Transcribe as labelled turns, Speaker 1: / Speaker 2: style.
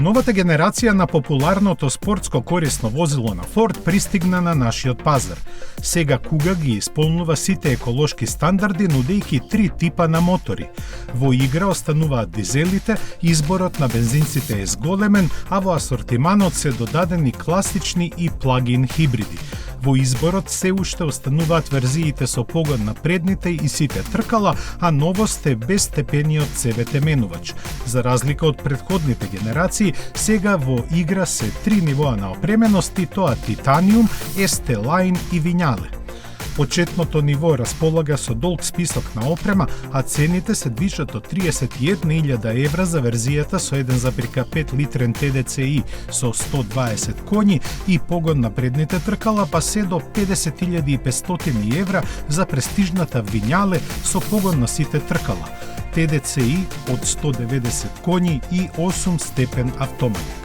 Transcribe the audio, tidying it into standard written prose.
Speaker 1: Новата генерација на популарното спортско корисно возило на Ford пристигна на нашиот пазар. Сега Kuga ги исполнува сите еколошки стандарди, нудејќи 3 типа на мотори. Во игра остануваат дизелите, изборот на бензинците е зголемен, а во асортиманот се додадени класични и плагин хибриди. Во изборот се уште остануваат верзиите со погон на предните и сите тркала, а новост е безстепениот CVT менувач. За разлика од претходните генерации, сега во игра се 3 нивоа на опременост, и тоа Titanium, ST-Line и Vignale. Почетното ниво располага со долг список на опрема, а цените се движат од 31.000 евра за верзијата со 1,5 литрен TDCi со 120 коњи и погон на предните тркала, па се до 50.500 евра за престижната Vignale со погон на сите тркала, TDCi од 190 коњи и 8 степен автомат.